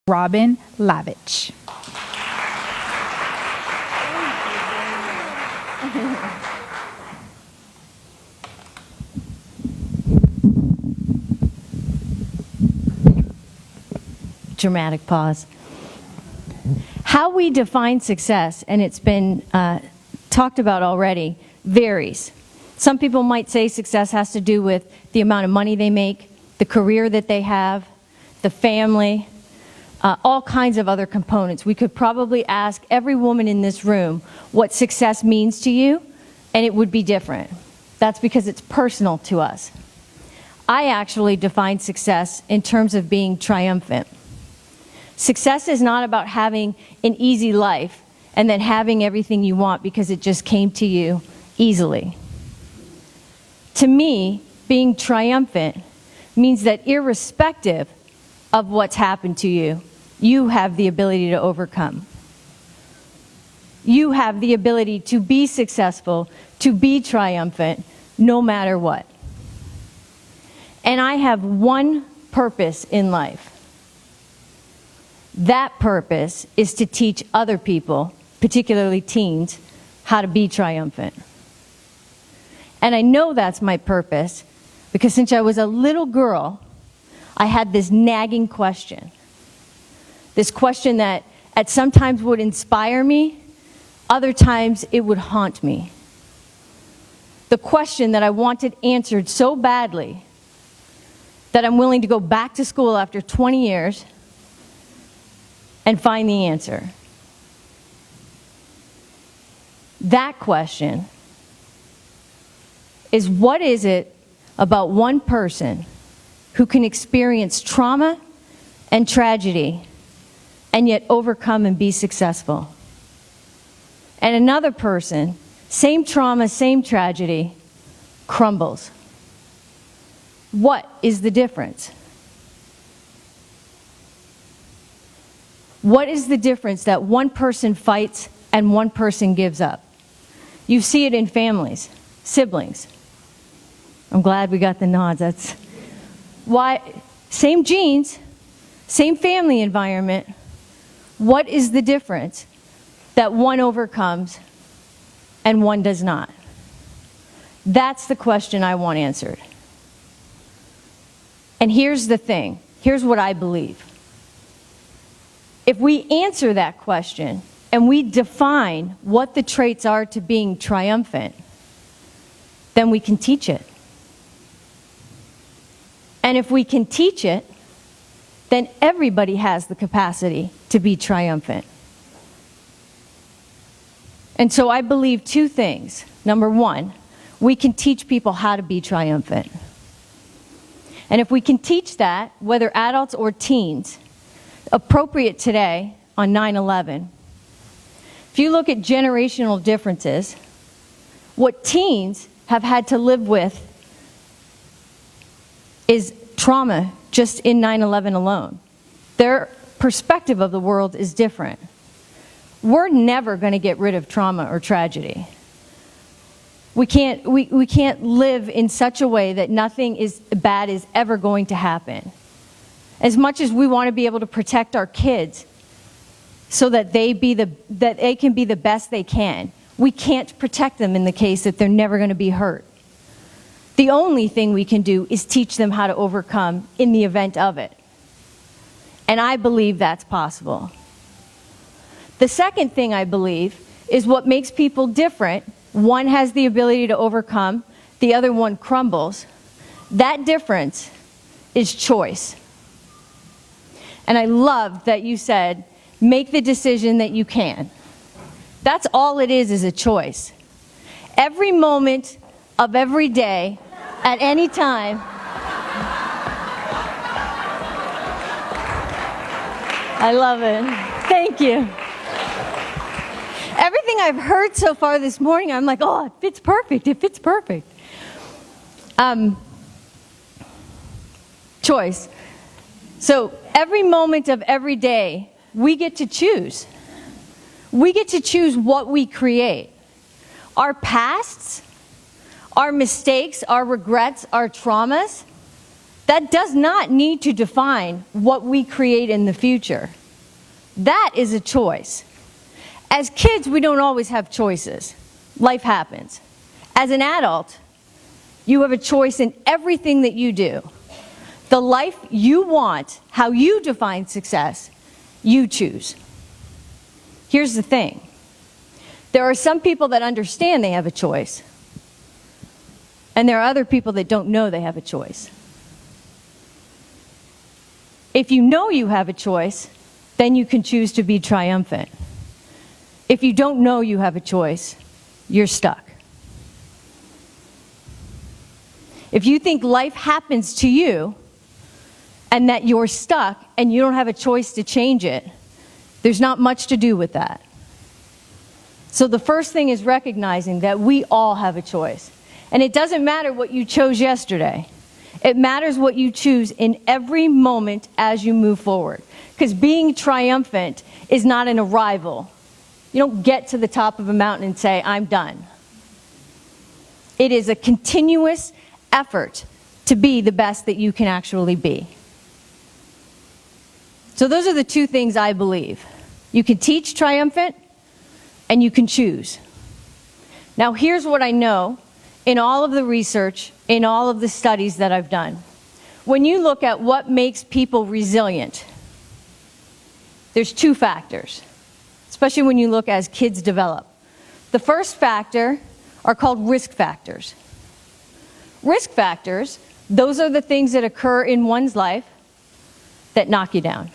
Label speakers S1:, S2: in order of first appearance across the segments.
S1: Robin Lavitch.
S2: Dramatic pause. How we define success, and it's been talked about already, varies. Some people might say success has to do with the amount of money they make, the career that they have, the family, all kinds of other components. We could probably ask every woman in this room what success means to you, and it would be different. That's because it's personal to us. I actually define success in terms of being triumphant. Success is not about having an easy life and then having everything you want because it just came to you easily. To me, being triumphant means that irrespective of what's happened to you, you have the ability to overcome. You have the ability to be successful, to be triumphant, no matter what. And I have one purpose in life. That purpose is to teach other people, particularly teens, how to be triumphant. And I know that's my purpose because since I was a little girl, I had this nagging question. This question that at some times would inspire me, other times it would haunt me. The question that I wanted answered so badly that I'm willing to go back to school after 20 years and find the answer. That question is, what is it about one person who can experience trauma and tragedy and yet overcome and be successful? And another person, same trauma, same tragedy, crumbles. What is the difference? What is the difference that one person fights and one person gives up? You see it in families, siblings. I'm glad we got the nods. That's why, same genes, same family environment. What is the difference that one overcomes and one does not? That's the question I want answered. And here's the thing. Here's what I believe. If we answer that question and we define what the traits are to being triumphant, then we can teach it. And if we can teach it, then everybody has the capacity to be triumphant. And so I believe two things. Number one, we can teach people how to be triumphant. And if we can teach that, whether adults or teens, appropriate today on 9/11, if you look at generational differences, what teens have had to live with is trauma just in 9/11 alone. Their perspective of the world is different. We're never going to get rid of trauma or tragedy. We can't live in such a way that nothing bad is ever going to happen. As much as we want to be able to protect our kids so that they can be the best they can, we can't protect them in the case that they're never going to be hurt. The only thing we can do is teach them how to overcome in the event of it. And I believe that's possible. The second thing I believe is what makes people different. One has the ability to overcome, the other one crumbles. That difference is choice. And I love that you said, make the decision that you can. That's all it is a choice. Every moment of every day, at any time, I love it. Thank you. Everything I've heard so far this morning, I'm like, oh, it fits perfect. It fits perfect. Choice. So every moment of every day, we get to choose. We get to choose what we create. Our pasts, our mistakes, our regrets, our traumas, That does not need to define what we create in the future. That is a choice. As kids, we don't always have choices. Life happens. As an adult, you have a choice in everything that you do. The life you want, how you define success, you choose. Here's the thing. There are some people that understand they have a choice, and there are other people that don't know they have a choice. If you know you have a choice, then you can choose to be triumphant. If you don't know you have a choice, you're stuck. If you think life happens to you and that you're stuck and you don't have a choice to change it, there's not much to do with that. So the first thing is recognizing that we all have a choice. And it doesn't matter what you chose yesterday. It matters what you choose in every moment as you move forward. Because being triumphant is not an arrival. You don't get to the top of a mountain and say, I'm done. It is a continuous effort to be the best that you can actually be. So those are the two things I believe. You can teach triumphant, and you can choose. Now here's what I know in all of the research, in all of the studies that I've done. When you look at what makes people resilient, there's two factors, especially when you look as kids develop. The first factor are called risk factors. Risk factors, those are the things that occur in one's life that knock you down.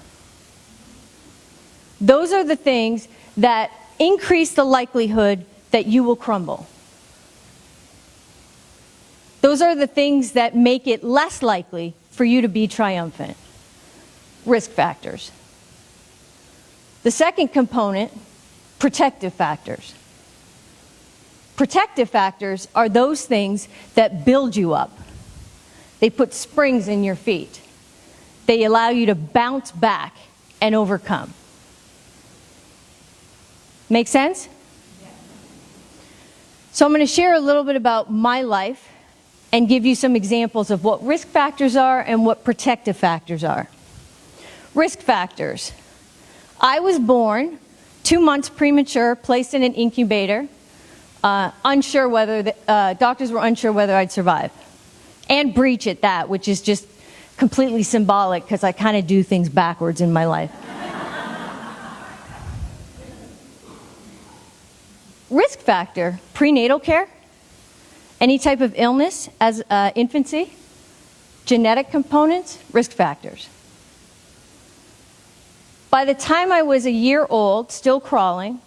S2: Those are the things that increase the likelihood that you will crumble. Those are the things that make it less likely for you to be triumphant. Risk factors. The second component, protective factors. Protective factors are those things that build you up. They put springs in your feet. They allow you to bounce back and overcome. Make sense? So I'm going to share a little bit about my life and give you some examples of what risk factors are and what protective factors are. Risk factors. I was born 2 months premature, placed in an incubator, unsure whether doctors were unsure whether I'd survive, and breech at that, which is just completely symbolic because I kind of do things backwards in my life. Risk factor, prenatal care, any type of illness as infancy, genetic components, risk factors. By the time I was a year old, still crawling,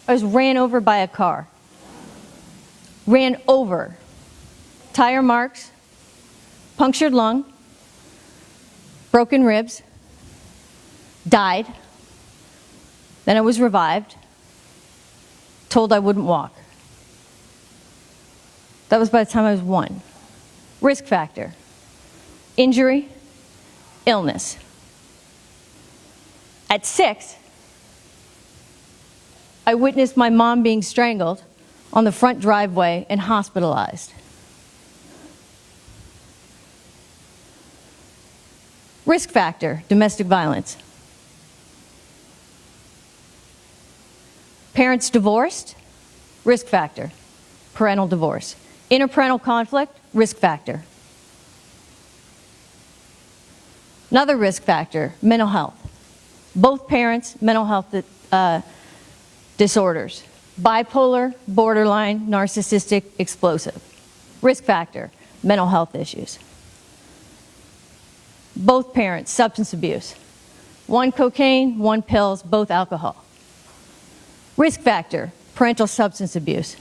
S2: I was ran over by a car. Ran over. Tire marks, punctured lung, broken ribs, died. Then I was revived, told I wouldn't walk. That was by the time I was 1. Risk factor, injury, illness. At 6, I witnessed my mom being strangled on the front driveway and hospitalized. Risk factor, domestic violence. Parents divorced, risk factor, parental divorce. Interparental conflict, risk factor. Another risk factor, mental health. Both parents, mental health disorders. Bipolar, borderline, narcissistic, explosive. Risk factor, mental health issues. Both parents, substance abuse. 1 cocaine, 1 pills, both alcohol. Risk factor, parental substance abuse.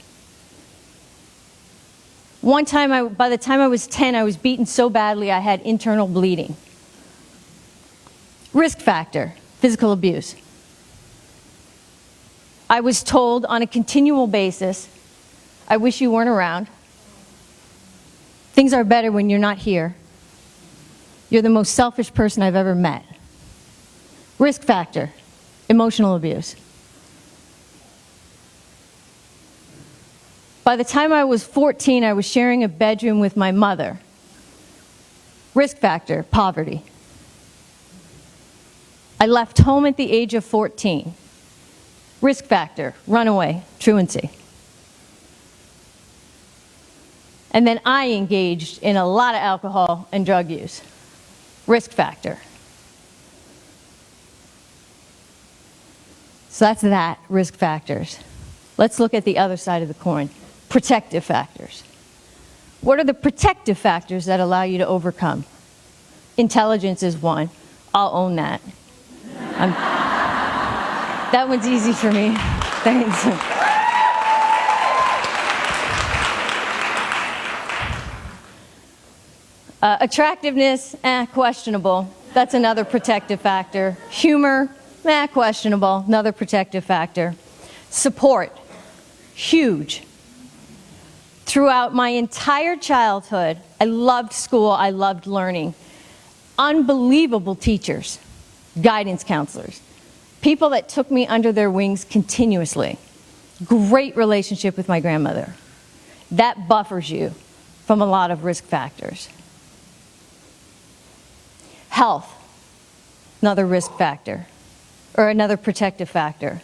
S2: One time, by the time I was 10, I was beaten so badly I had internal bleeding. Risk factor, physical abuse. I was told on a continual basis, I wish you weren't around. Things are better when you're not here. You're the most selfish person I've ever met. Risk factor, emotional abuse. By the time I was 14, I was sharing a bedroom with my mother, Risk factor, poverty. I left home at the age of 14. Risk factor, runaway, truancy. And then I engaged in a lot of alcohol and drug use. Risk factor. So that's that, risk factors. Let's look at the other side of the coin, protective factors. What are the protective factors that allow you to overcome? Intelligence is one. I'll own that. That one's easy for me. Thanks. Attractiveness, questionable. That's another protective factor. Humor, questionable. Another protective factor. Support, huge. Throughout my entire childhood, I loved school, I loved learning. Unbelievable teachers, guidance counselors, people that took me under their wings continuously. Great relationship with my grandmother. That buffers you from a lot of risk factors. Health, another risk factor, or another protective factor.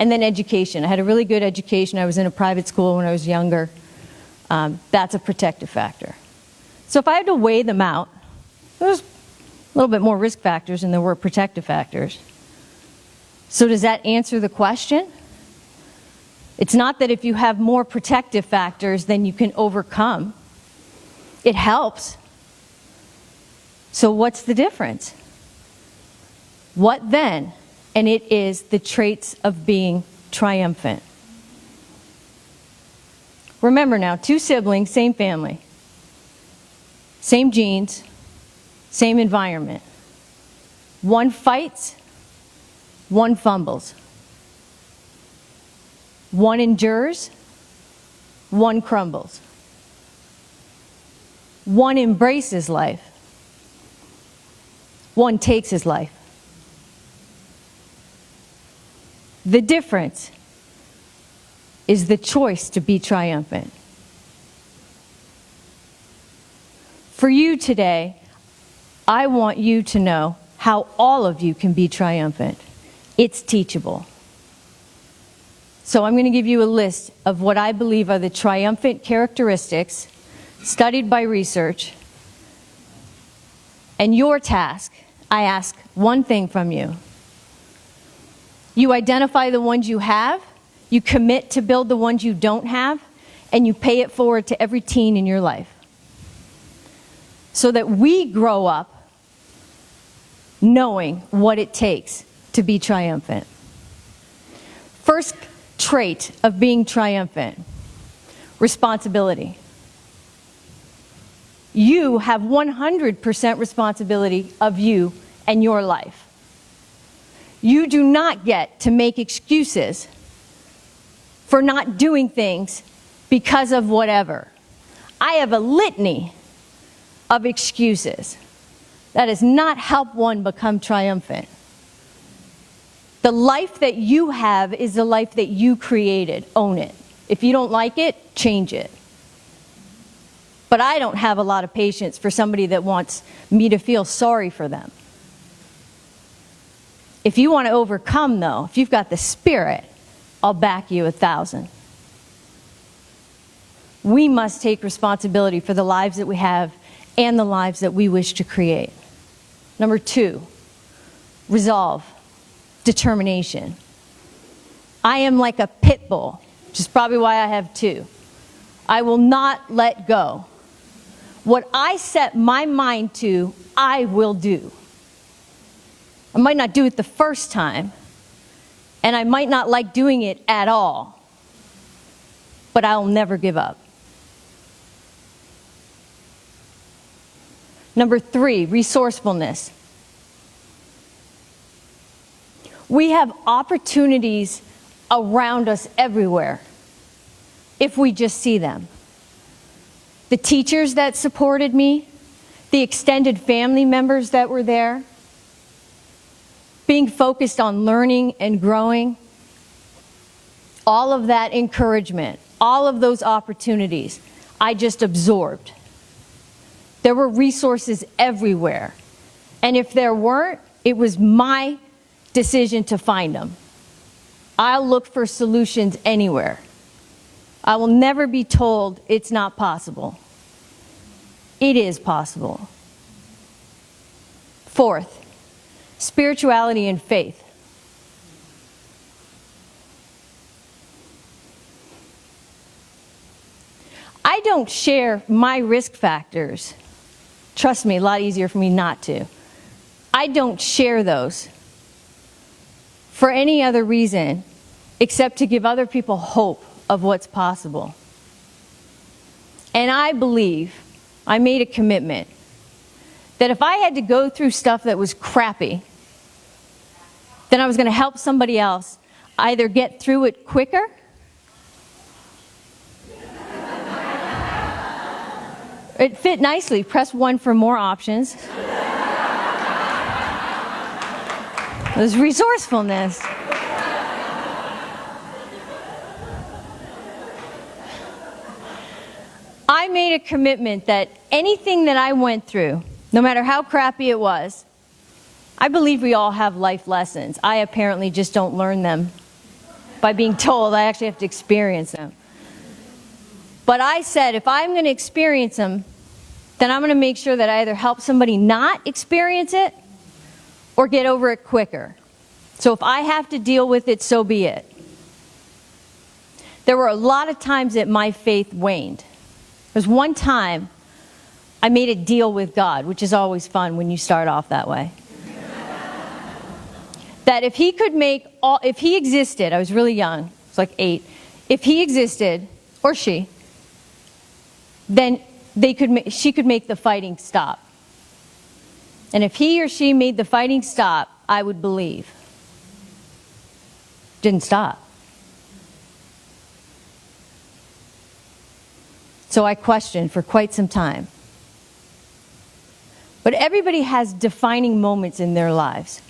S2: And then education. I had a really good education. I was in a private school when I was younger. That's a protective factor. So if I had to weigh them out, there's a little bit more risk factors than there were protective factors. So does that answer the question? It's not that if you have more protective factors, then you can overcome. It helps. So what's the difference? What then? And it is the traits of being triumphant. Remember now, 2 siblings, same family, same genes, same environment. One fights, one fumbles. One endures, one crumbles. One embraces life, one takes his life. The difference is the choice to be triumphant. For you today, I want you to know how all of you can be triumphant. It's teachable. So I'm going to give you a list of what I believe are the triumphant characteristics studied by research. And your task, I ask one thing from you. You identify the ones you have, you commit to build the ones you don't have, and you pay it forward to every teen in your life. So that we grow up knowing what it takes to be triumphant. First trait of being triumphant, responsibility. You have 100% responsibility of you and your life. You do not get to make excuses for not doing things because of whatever. I have a litany of excuses. That does not help one become triumphant. The life that you have is the life that you created. Own it. If you don't like it, change it. But I don't have a lot of patience for somebody that wants me to feel sorry for them. If you want to overcome, though, if you've got the spirit, I'll back you 1,000. We must take responsibility for the lives that we have and the lives that we wish to create. Number 2, resolve, determination. I am like a pit bull, which is probably why I have 2. I will not let go. What I set my mind to, I will do. I might not do it the first time, and I might not like doing it at all, but I'll never give up. Number 3, resourcefulness. We have opportunities around us everywhere if we just see them. The teachers that supported me, the extended family members that were there, being focused on learning and growing, all of that encouragement, all of those opportunities, I just absorbed. There were resources everywhere. And if there weren't, it was my decision to find them. I'll look for solutions anywhere. I will never be told it's not possible. It is possible. Fourth, spirituality and faith. I don't share my risk factors. Trust me, a lot easier for me not to. I don't share those for any other reason except to give other people hope of what's possible. And I believe, I made a commitment, that if I had to go through stuff that was crappy, then I was going to help somebody else either get through it quicker It fit nicely. Press 1 for more options. There's resourcefulness. I made a commitment that anything that I went through, no matter how crappy it was, I believe we all have life lessons. I apparently just don't learn them by being told. I actually have to experience them. But I said, if I'm going to experience them, then I'm going to make sure that I either help somebody not experience it or get over it quicker. So if I have to deal with it, so be it. There were a lot of times that my faith waned. There was one time I made a deal with God, which is always fun when you start off that way. That if he could make all, if he existed, I was really young, I was like 8, if he existed, or she, then she could make the fighting stop. And if he or she made the fighting stop, I would believe. Didn't stop. So I questioned for quite some time. But everybody has defining moments in their lives,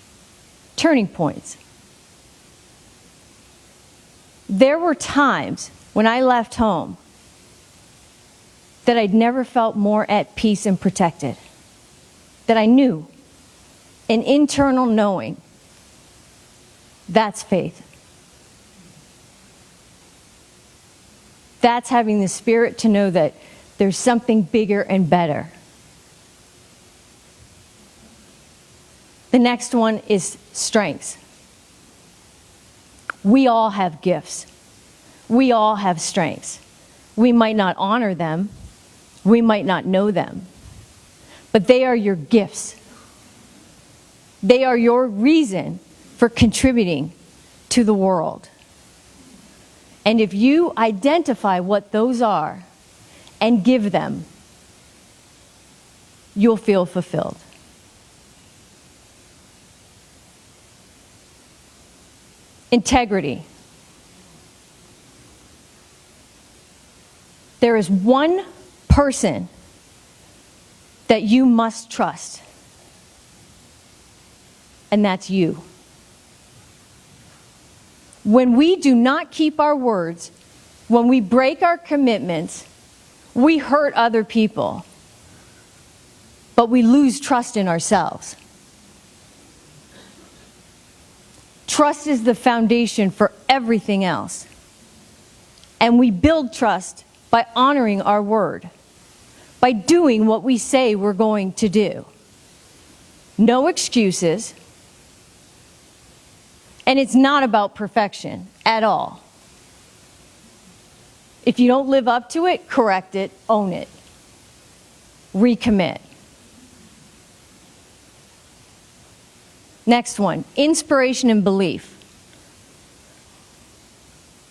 S2: turning points. There were times when I left home that I'd never felt more at peace and protected. That I knew, an internal knowing, that's faith. That's having the spirit to know that there's something bigger and better. The next one is strengths. We all have gifts. We all have strengths. We might not honor them. We might not know them. But they are your gifts. They are your reason for contributing to the world. And if you identify what those are and give them, you'll feel fulfilled. Integrity. There is one person that you must trust, and that's you. When we do not keep our words, when we break our commitments, we hurt other people, but we lose trust in ourselves. Trust is the foundation for everything else. And we build trust by honoring our word, by doing what we say we're going to do. No excuses. And it's not about perfection at all. If you don't live up to it, correct it, own it, recommit. Next one, inspiration and belief.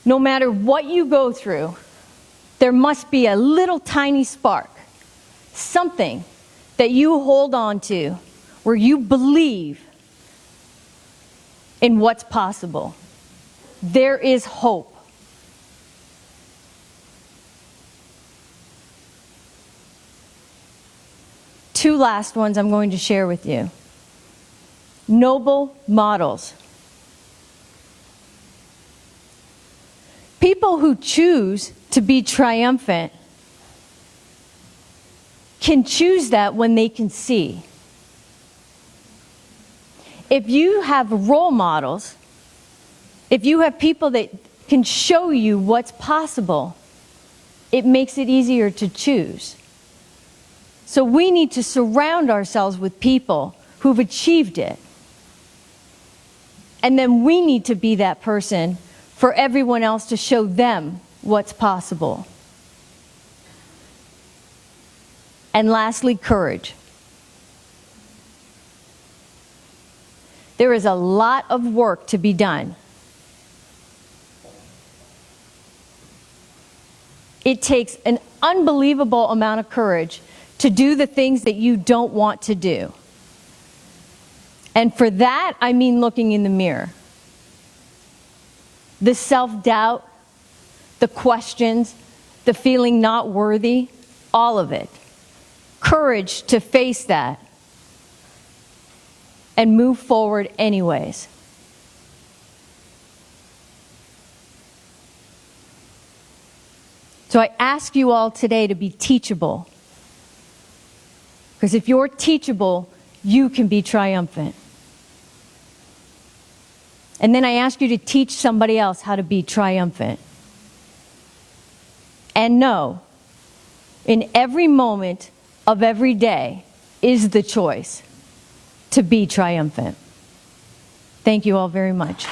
S2: No matter what you go through, there must be a little tiny spark, something that you hold on to where you believe in what's possible. There is hope. Two last ones I'm going to share with you. Noble models. People who choose to be triumphant can choose that when they can see. If you have role models, if you have people that can show you what's possible, it makes it easier to choose. So we need to surround ourselves with people who've achieved it. And then we need to be that person for everyone else to show them what's possible. And lastly, courage. There is a lot of work to be done. It takes an unbelievable amount of courage to do the things that you don't want to do. And for that, I mean looking in the mirror. The self-doubt, the questions, the feeling not worthy, all of it. Courage to face that and move forward anyways. So I ask you all today to be teachable. Because if you're teachable, you can be triumphant. And then I ask you to teach somebody else how to be triumphant. And know, in every moment of every day is the choice to be triumphant. Thank you all very much.